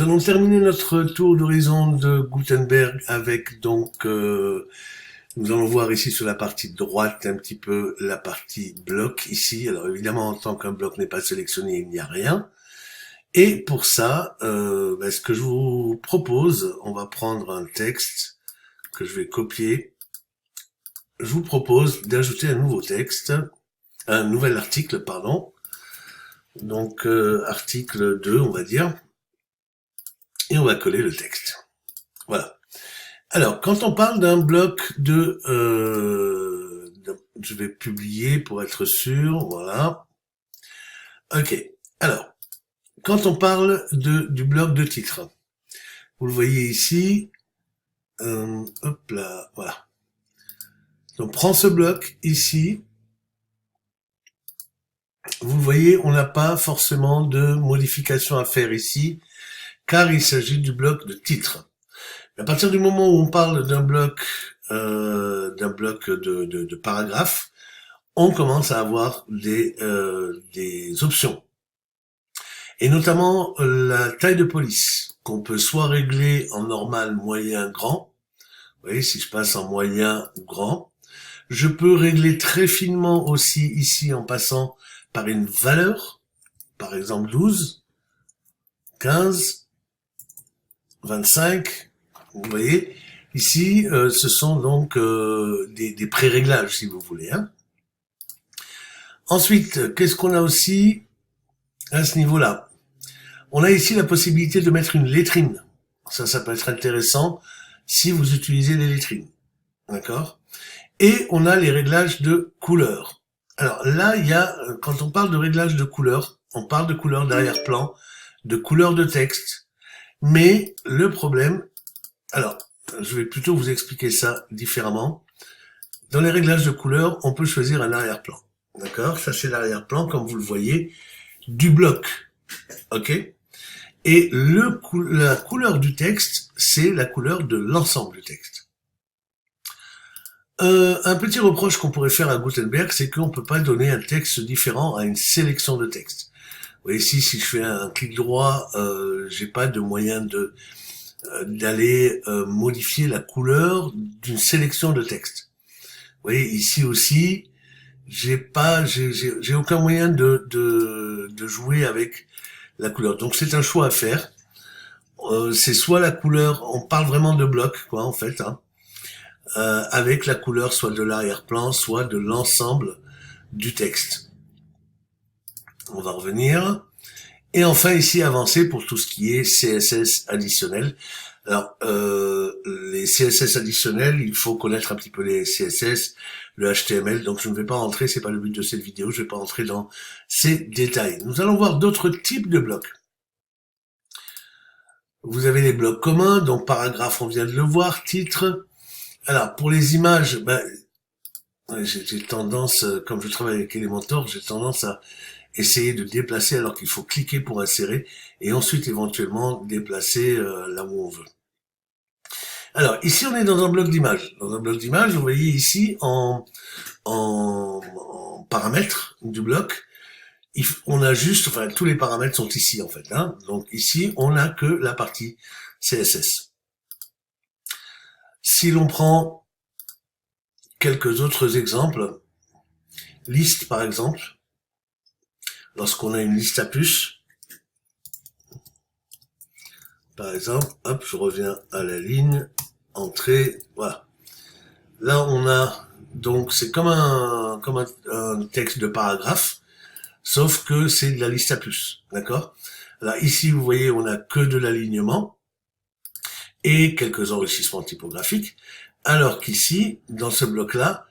allons terminer notre tour d'horizon de Gutenberg avec donc, nous allons voir ici sur la partie droite un petit peu la partie bloc ici. Alors évidemment, en tant qu'un bloc n'est pas sélectionné, il n'y a rien. Et pour ça, ce que je vous propose, on va prendre un texte que je vais copier. Je vous propose d'ajouter un nouveau texte, un nouvel article, pardon. Donc article 2, on va dire. Et on va coller le texte. Voilà. Alors, quand on parle d'un bloc je vais publier pour être sûr, voilà. Ok. Alors, quand on parle du bloc de titre, vous le voyez ici, hop là, voilà. Donc, prends ce bloc ici. Vous le voyez, on n'a pas forcément de modification à faire ici, car il s'agit du bloc de titre. À partir du moment où on parle d'un bloc de paragraphe, on commence à avoir des options. Et notamment la taille de police, qu'on peut soit régler en normal, moyen, grand. Vous voyez, si je passe en moyen ou grand. Je peux régler très finement aussi ici en passant par une valeur, par exemple 12, 15, 25, vous voyez. Ici, ce sont donc des pré-réglages, si vous voulez. Hein. Ensuite, qu'est-ce qu'on a aussi à ce niveau-là? On a ici la possibilité de mettre une lettrine. Ça peut être intéressant si vous utilisez les lettrines. D'accord? Et on a les réglages de couleur. Alors là, il y a, quand on parle de réglage de couleur, on parle de couleur d'arrière-plan, de couleur de texte. Mais le problème, alors, je vais plutôt vous expliquer ça différemment. Dans les réglages de couleur, on peut choisir un arrière-plan. D'accord? Ça, c'est l'arrière-plan, comme vous le voyez, du bloc. OK? Et la couleur du texte, c'est la couleur de l'ensemble du texte. Un petit reproche qu'on pourrait faire à Gutenberg, c'est qu'on ne peut pas donner un texte différent à une sélection de textes. Vous voyez ici, si je fais un clic droit, j'ai pas de moyen d'aller modifier la couleur d'une sélection de textes. Vous voyez ici aussi, j'ai aucun moyen de jouer avec la couleur. Donc c'est un choix à faire. C'est soit la couleur, on parle vraiment de bloc, quoi, en fait, hein, avec la couleur soit de l'arrière-plan, soit de l'ensemble du texte. On va revenir. Et enfin ici avancer pour tout ce qui est CSS additionnel. Alors les CSS additionnels, il faut connaître un petit peu les CSS, le HTML, donc je ne vais pas rentrer, c'est pas le but de cette vidéo, je vais pas rentrer dans ces détails. Nous allons voir d'autres types de blocs. Vous avez les blocs communs, donc paragraphe, on vient de le voir, titre. Alors pour les images, j'ai tendance, comme je travaille avec Elementor, j'ai tendance à essayer de déplacer alors qu'il faut cliquer pour insérer et ensuite éventuellement déplacer là où on veut. Alors ici on est dans un bloc d'image. Dans un bloc d'image, vous voyez ici en paramètres du bloc, on a juste, enfin tous les paramètres sont ici en fait. Hein. Donc ici on n'a que la partie CSS. Si l'on prend quelques autres exemples, liste par exemple, lorsqu'on a une liste à puces, par exemple, hop, je reviens à la ligne, entrée, voilà. Là, on a, donc, c'est comme un texte de paragraphe, sauf que c'est de la liste à puces, d'accord? Là, ici, vous voyez, on a que de l'alignement et quelques enrichissements typographiques, alors qu'ici, dans ce bloc-là,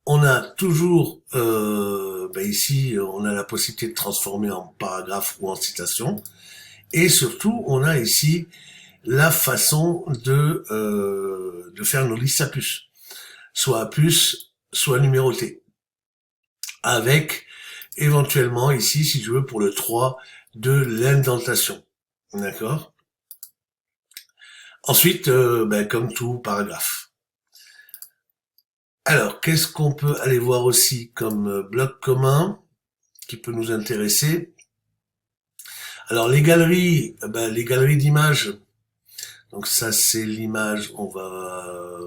on a toujours, ici, on a la possibilité de transformer en paragraphe ou en citation, et surtout, on a ici la façon de faire nos listes à puces, soit à puces, soit numérotées, avec éventuellement ici, si je veux, pour le 3, de l'indentation, d'accord? Ensuite, comme tout paragraphe. Alors, qu'est-ce qu'on peut aller voir aussi comme bloc commun qui peut nous intéresser? Alors les galeries d'images. Donc ça c'est l'image. On va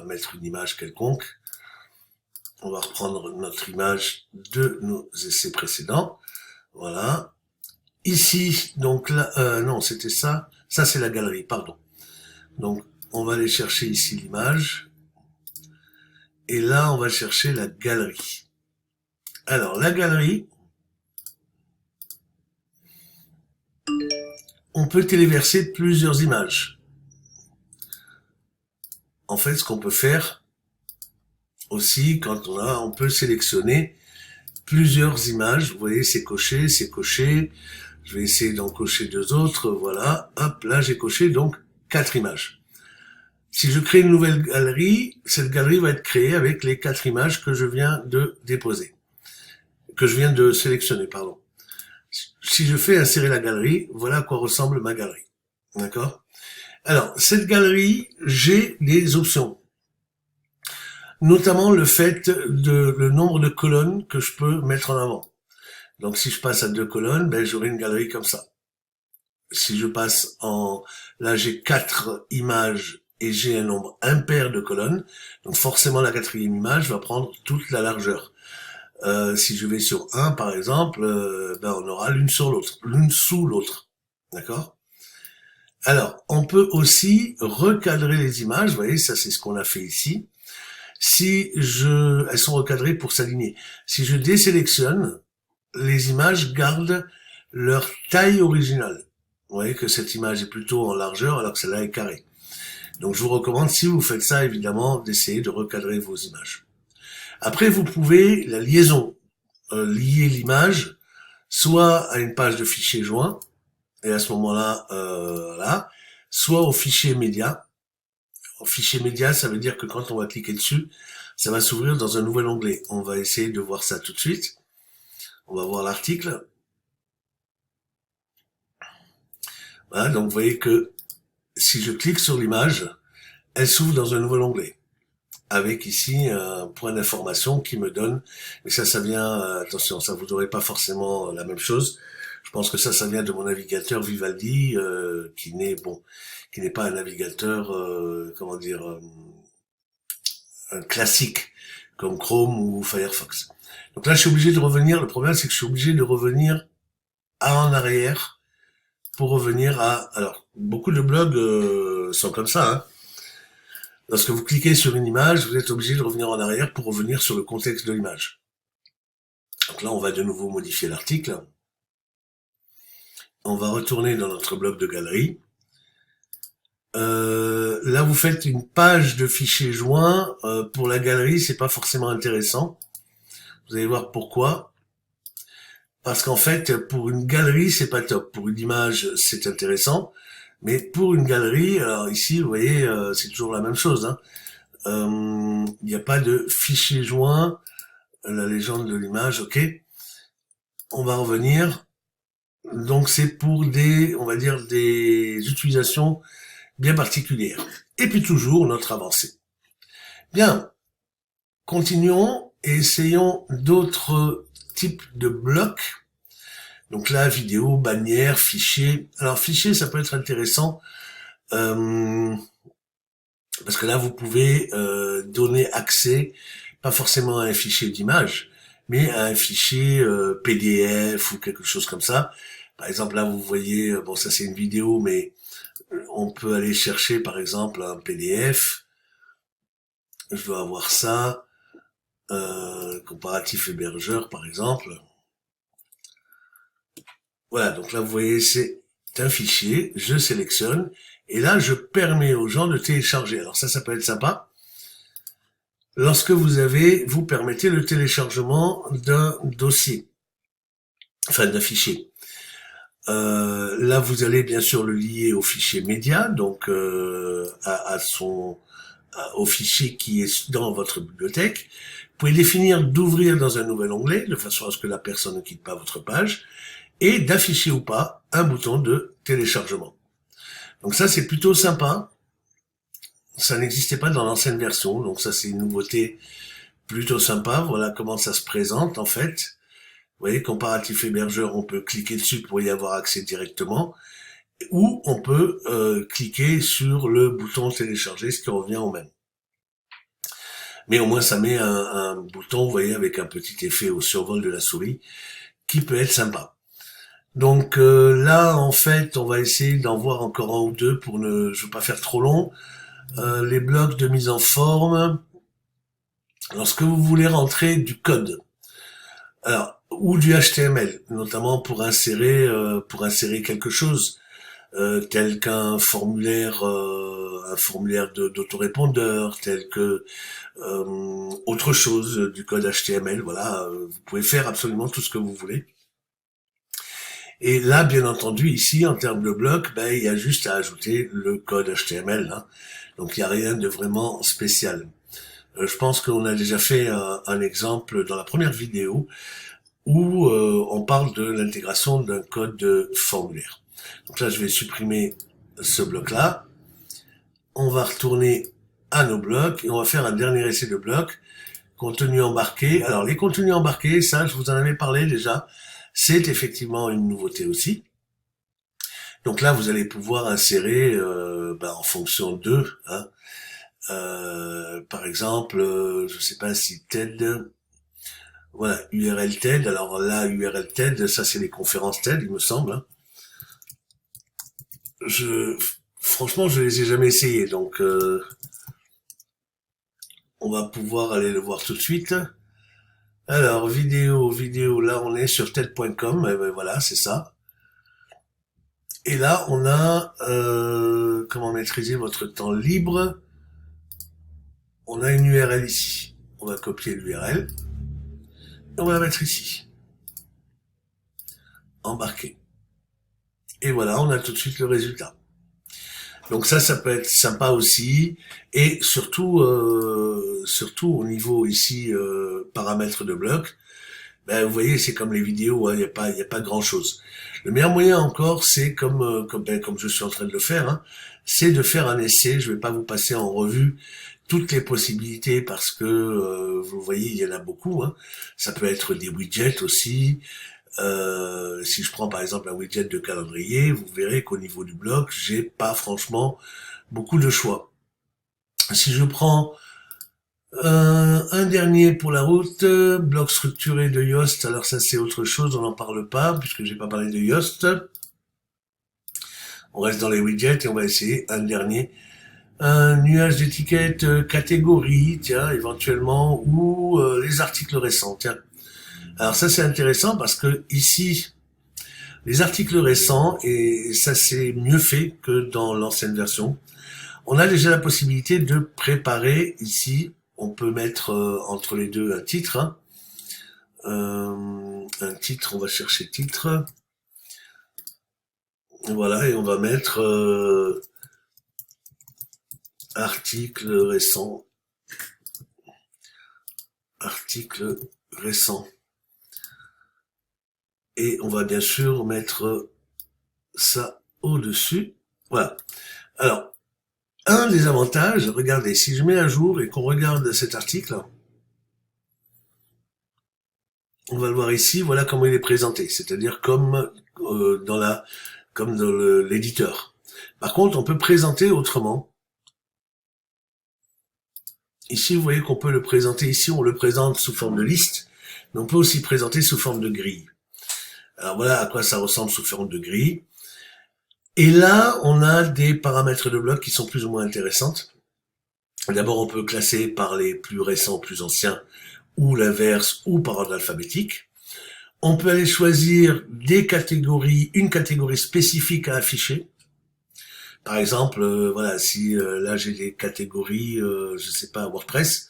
mettre une image quelconque. On va reprendre notre image de nos essais précédents. Voilà. Ici, donc là, non, c'était ça. Ça c'est la galerie, pardon. Donc on va aller chercher ici l'image. Et là, on va chercher la galerie. Alors, la galerie, on peut téléverser plusieurs images. En fait, ce qu'on peut faire aussi, on peut sélectionner plusieurs images. Vous voyez, c'est coché, c'est coché. Je vais essayer d'en cocher 2 autres. Voilà. Hop, là, j'ai coché donc 4 images. Si je crée une nouvelle galerie, cette galerie va être créée avec les 4 images que je viens de déposer. Que je viens de sélectionner, pardon. Si je fais insérer la galerie, voilà à quoi ressemble ma galerie. D'accord? Alors, cette galerie, j'ai des options. Notamment le nombre de colonnes que je peux mettre en avant. Donc, si je passe à 2 colonnes, ben, j'aurai une galerie comme ça. Si je passe là, j'ai 4 images et j'ai un nombre impair de colonnes. Donc, forcément, la 4e image va prendre toute la largeur. Si je vais sur 1, par exemple, ben on aura l'une sous l'autre. D'accord? Alors, on peut aussi recadrer les images. Vous voyez, ça c'est ce qu'on a fait ici. Elles sont recadrées pour s'aligner. Si je désélectionne, les images gardent leur taille originale. Vous voyez que cette image est plutôt en largeur alors que celle-là est carrée. Donc je vous recommande, si vous faites ça, évidemment, d'essayer de recadrer vos images. Après, vous pouvez, la liaison, lier l'image, soit à une page de fichier joint, et à ce moment-là, là, soit au fichier média. Au fichier média, ça veut dire que quand on va cliquer dessus, ça va s'ouvrir dans un nouvel onglet. On va essayer de voir ça tout de suite. On va voir l'article. Voilà, donc vous voyez que si je clique sur l'image, elle s'ouvre dans un nouvel onglet. Avec ici un point d'information qui me donne, mais ça vient, attention, ça vous aurez pas forcément la même chose. Je pense que ça vient de mon navigateur Vivaldi, qui n'est pas un navigateur, un classique comme Chrome ou Firefox. Donc là, je suis obligé de revenir. Le problème, c'est que je suis obligé de revenir en arrière pour revenir Alors, beaucoup de blogs sont comme ça. Hein. Lorsque vous cliquez sur une image, vous êtes obligé de revenir en arrière pour revenir sur le contexte de l'image. Donc là, on va de nouveau modifier l'article. On va retourner dans notre bloc de galerie. Là, vous faites une page de fichier joint. Pour la galerie, c'est pas forcément intéressant. Vous allez voir pourquoi. Parce qu'en fait, pour une galerie, c'est pas top. Pour une image, c'est intéressant. Mais pour une galerie, alors ici, vous voyez, c'est toujours la même chose. Hein. Il n'y a pas de fichier joint. La légende de l'image, ok. On va revenir. Donc c'est pour on va dire, des utilisations bien particulières. Et puis toujours notre avancée. Bien. Continuons et essayons d'autres types de blocs. Donc là, vidéo, bannière, fichier. Alors fichier, ça peut être intéressant parce que là, vous pouvez donner accès, pas forcément à un fichier d'image, mais à un fichier PDF ou quelque chose comme ça. Par exemple, là, vous voyez, bon, ça c'est une vidéo, mais on peut aller chercher, par exemple, un PDF. Je dois avoir ça, comparatif hébergeur, par exemple. Voilà, donc là, vous voyez, c'est un fichier, je sélectionne, et là, je permets aux gens de télécharger. Alors ça peut être sympa. Lorsque vous permettez le téléchargement d'un dossier, enfin d'un fichier. Là, vous allez bien sûr le lier au fichier média, donc au fichier qui est dans votre bibliothèque. Vous pouvez définir d'ouvrir dans un nouvel onglet, de façon à ce que la personne ne quitte pas votre page, et d'afficher ou pas un bouton de téléchargement. Donc ça, c'est plutôt sympa. Ça n'existait pas dans l'ancienne version, donc ça, c'est une nouveauté plutôt sympa. Voilà comment ça se présente, en fait, voyez, comparatif hébergeur, on peut cliquer dessus pour y avoir accès directement, ou on peut cliquer sur le bouton télécharger, ce qui revient au même. Mais au moins ça met un bouton, vous voyez, avec un petit effet au survol de la souris, qui peut être sympa. Donc là, en fait, on va essayer d'en voir encore un ou deux pour je veux pas faire trop long. Les blocs de mise en forme. Lorsque vous voulez rentrer du code, alors ou du HTML, notamment pour insérer quelque chose tel qu'un formulaire, d'autorépondeur, tel que autre chose du code HTML. Voilà, vous pouvez faire absolument tout ce que vous voulez. Et là, bien entendu, ici, en termes de blocs, ben, il y a juste à ajouter le code HTML. Hein. Donc, il n'y a rien de vraiment spécial. Je pense qu'on a déjà fait un exemple dans la première vidéo où on parle de l'intégration d'un code de formulaire. Donc là, je vais supprimer ce bloc-là. On va retourner à nos blocs et on va faire un dernier essai de bloc. Contenu embarqué. Alors, les contenus embarqués, ça, je vous en avais parlé déjà. C'est effectivement une nouveauté aussi. Donc là, vous allez pouvoir insérer en fonction d'eux. Hein, par exemple, je sais pas si TED, voilà, URL TED. Alors là, URL TED, ça c'est les conférences TED, il me semble. Hein. Franchement, je les ai jamais essayées, donc on va pouvoir aller le voir tout de suite. Alors, vidéo, là on est sur TED.com, et ben voilà, c'est ça. Et là, on a comment maîtriser votre temps libre. On a une URL ici. On va copier l'URL. On va la mettre ici. Embarquer. Et voilà, on a tout de suite le résultat. Donc ça peut être sympa aussi. Et surtout au niveau ici paramètres de bloc, ben, vous voyez, c'est comme les vidéos, hein, il y a pas grand chose. Le meilleur moyen encore, c'est comme je suis en train de le faire, hein, c'est de faire un essai. Je vais pas vous passer en revue toutes les possibilités parce que vous voyez, il y en a beaucoup. Hein. Ça peut être des widgets aussi. Si je prends par exemple un widget de calendrier, vous verrez qu'au niveau du bloc, j'ai pas franchement beaucoup de choix. Si je prends un dernier pour la route, bloc structuré de Yoast, alors ça c'est autre chose, on n'en parle pas puisque j'ai pas parlé de Yoast. On reste dans les widgets et on va essayer un dernier. Un nuage d'étiquettes catégorie, tiens, éventuellement, ou les articles récents, tiens. Alors ça c'est intéressant parce que ici, les articles récents, et ça c'est mieux fait que dans l'ancienne version, on a déjà la possibilité de préparer ici, on peut mettre entre les deux un titre, hein. Un titre, on va chercher titre, voilà, et on va mettre article récent, et on va bien sûr mettre ça au-dessus, voilà. Alors, un des avantages, regardez, si je mets à jour et qu'on regarde cet article, on va le voir ici, voilà comment il est présenté, c'est-à-dire comme dans l'éditeur. Par contre, on peut présenter autrement. Ici, vous voyez qu'on peut le présenter, ici on le présente sous forme de liste, mais on peut aussi présenter sous forme de grille. Alors voilà à quoi ça ressemble sous forme de grille. Et là, on a des paramètres de bloc qui sont plus ou moins intéressantes. D'abord, on peut classer par les plus récents, plus anciens, ou l'inverse, ou par ordre alphabétique. On peut aller choisir des catégories, une catégorie spécifique à afficher. Par exemple, voilà, si là j'ai des catégories, je sais pas, WordPress.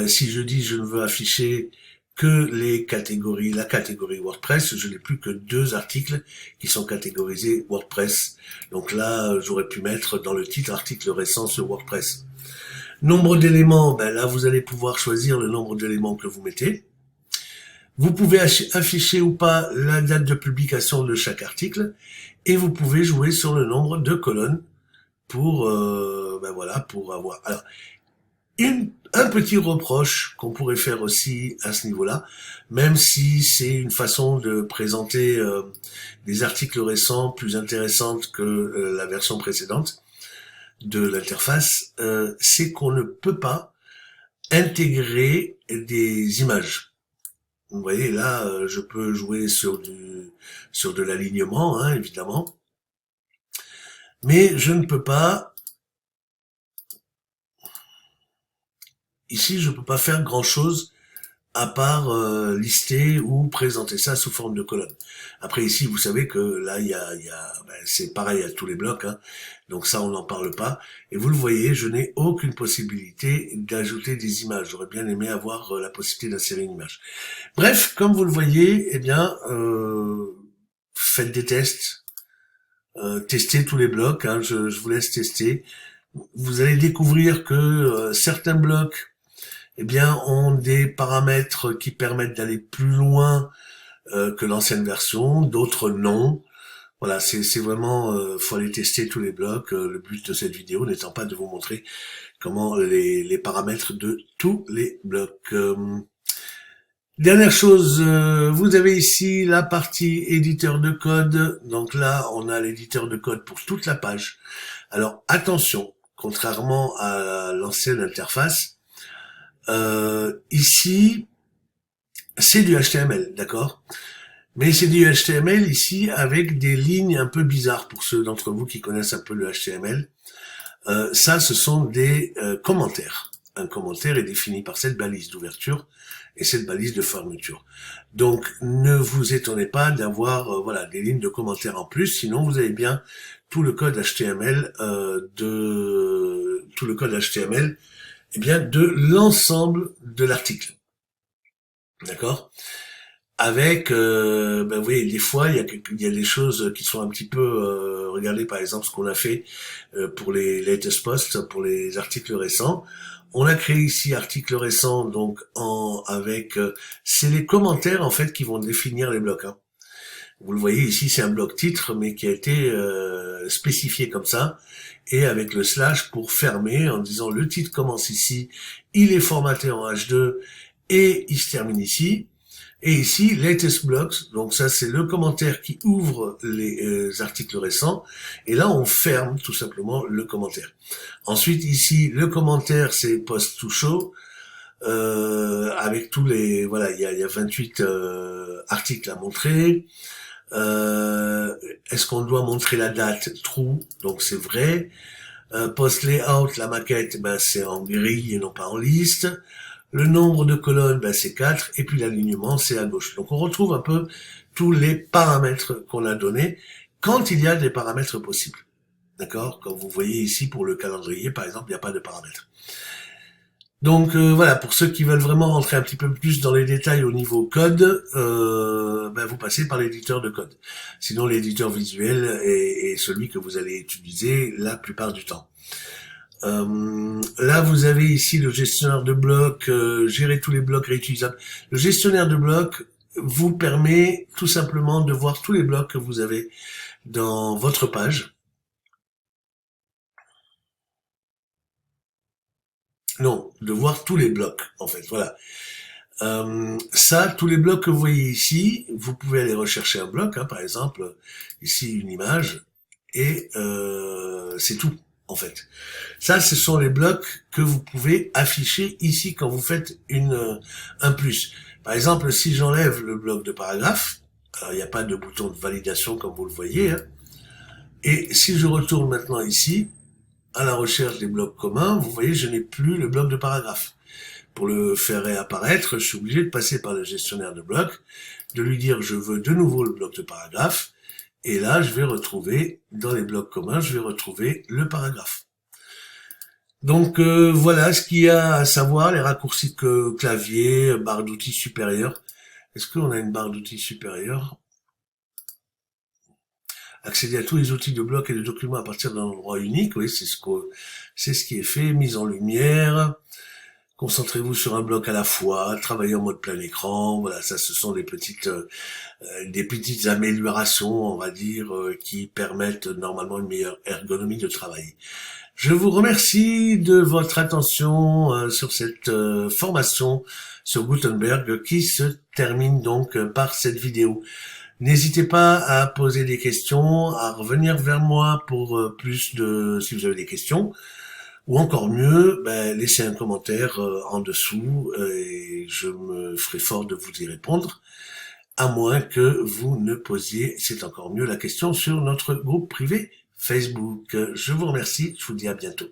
Si je dis je ne veux afficher que la catégorie WordPress, je n'ai plus que 2 articles qui sont catégorisés WordPress. Donc là, j'aurais pu mettre dans le titre article récent sur WordPress. Nombre d'éléments, ben là vous allez pouvoir choisir le nombre d'éléments que vous mettez. Vous pouvez afficher ou pas la date de publication de chaque article et vous pouvez jouer sur le nombre de colonnes pour pour avoir. Alors Un petit reproche qu'on pourrait faire aussi à ce niveau-là, même si c'est une façon de présenter des articles récents plus intéressantes que la version précédente de l'interface, c'est qu'on ne peut pas intégrer des images. Vous voyez, là, je peux jouer sur de l'alignement, hein, évidemment, mais je ne peux pas. Ici, je peux pas faire grand-chose à part lister ou présenter ça sous forme de colonne. Après ici, vous savez que là, c'est pareil à tous les blocs, hein, donc ça, on n'en parle pas. Et vous le voyez, je n'ai aucune possibilité d'ajouter des images. J'aurais bien aimé avoir la possibilité d'insérer une image. Bref, comme vous le voyez, eh bien, faites des tests, testez tous les blocs, hein, je vous laisse tester. Vous allez découvrir que certains blocs eh bien, ont des paramètres qui permettent d'aller plus loin que l'ancienne version, d'autres non. Voilà, c'est vraiment, faut aller tester tous les blocs. Le but de cette vidéo n'étant pas de vous montrer comment les paramètres de tous les blocs. Dernière chose, vous avez ici la partie éditeur de code. Donc là, on a l'éditeur de code pour toute la page. Alors attention, contrairement à l'ancienne interface, ici, c'est du HTML, d'accord? Mais c'est du HTML ici avec des lignes un peu bizarres pour ceux d'entre vous qui connaissent un peu le HTML. Ça, ce sont des commentaires. Un commentaire est défini par cette balise d'ouverture et cette balise de fermeture. Donc, ne vous étonnez pas d'avoir voilà des lignes de commentaires en plus, sinon vous avez bien tout le code HTML eh bien de l'ensemble de l'article. D'accord? Avec, ben vous voyez, des fois, il y a des choses qui sont un petit peu, regardez par exemple ce qu'on a fait pour les latest posts, pour les articles récents. On a créé ici articles récents, donc avec, c'est les commentaires en fait qui vont définir les blocs. Hein. Vous le voyez ici, c'est un bloc titre, mais qui a été spécifié comme ça, et avec le slash pour fermer en disant le titre commence ici, il est formaté en H2 et il se termine ici. Et ici, latest blocks, donc ça c'est le commentaire qui ouvre les articles récents, et là on ferme tout simplement le commentaire. Ensuite ici, le commentaire c'est post to show, avec tous les, voilà, il y a 28 articles à montrer. Est-ce qu'on doit montrer la date? True, donc c'est vrai. Post layout, la maquette, ben c'est en grille et non pas en liste. Le nombre de colonnes, ben, c'est 4, et puis l'alignement, c'est à gauche. Donc on retrouve un peu tous les paramètres qu'on a donnés, quand il y a des paramètres possibles. D'accord? Comme vous voyez ici, pour le calendrier, par exemple, il n'y a pas de paramètres. Donc voilà, pour ceux qui veulent vraiment rentrer un petit peu plus dans les détails au niveau code, ben, vous passez par l'éditeur de code. Sinon, l'éditeur visuel est celui que vous allez utiliser la plupart du temps. Là, vous avez ici le gestionnaire de blocs, gérer tous les blocs réutilisables. Le gestionnaire de blocs vous permet tout simplement de voir tous les blocs que vous avez dans votre page. Non, de voir tous les blocs, en fait, voilà. Ça, tous les blocs que vous voyez ici, vous pouvez aller rechercher un bloc, hein, par exemple, ici une image, et c'est tout. En fait, ça, ce sont les blocs que vous pouvez afficher ici quand vous faites un plus. Par exemple, si j'enlève le bloc de paragraphe, alors il n'y a pas de bouton de validation comme vous le voyez, hein, et si je retourne maintenant ici, à la recherche des blocs communs, vous voyez, je n'ai plus le bloc de paragraphe. Pour le faire réapparaître, je suis obligé de passer par le gestionnaire de blocs, de lui dire je veux de nouveau le bloc de paragraphe, et là, je vais retrouver, dans les blocs communs, je vais retrouver le paragraphe. Donc voilà ce qu'il y a à savoir, les raccourcis clavier, barre d'outils supérieure. Est-ce qu'on a une barre d'outils supérieure? Accéder à tous les outils de blocs et de documents à partir d'un endroit unique, oui, c'est ce qui est fait, mise en lumière. Concentrez-vous sur un bloc à la fois, travaillez en mode plein écran, voilà, ça ce sont des petites améliorations, on va dire, qui permettent normalement une meilleure ergonomie de travail. Je vous remercie de votre attention sur cette formation sur Gutenberg qui se termine donc par cette vidéo. N'hésitez pas à poser des questions, à revenir vers moi pour plus de, si vous avez des questions, ou encore mieux, laissez un commentaire en dessous et je me ferai fort de vous y répondre, à moins que vous ne posiez, c'est encore mieux, la question sur notre groupe privé Facebook. Je vous remercie, je vous dis à bientôt.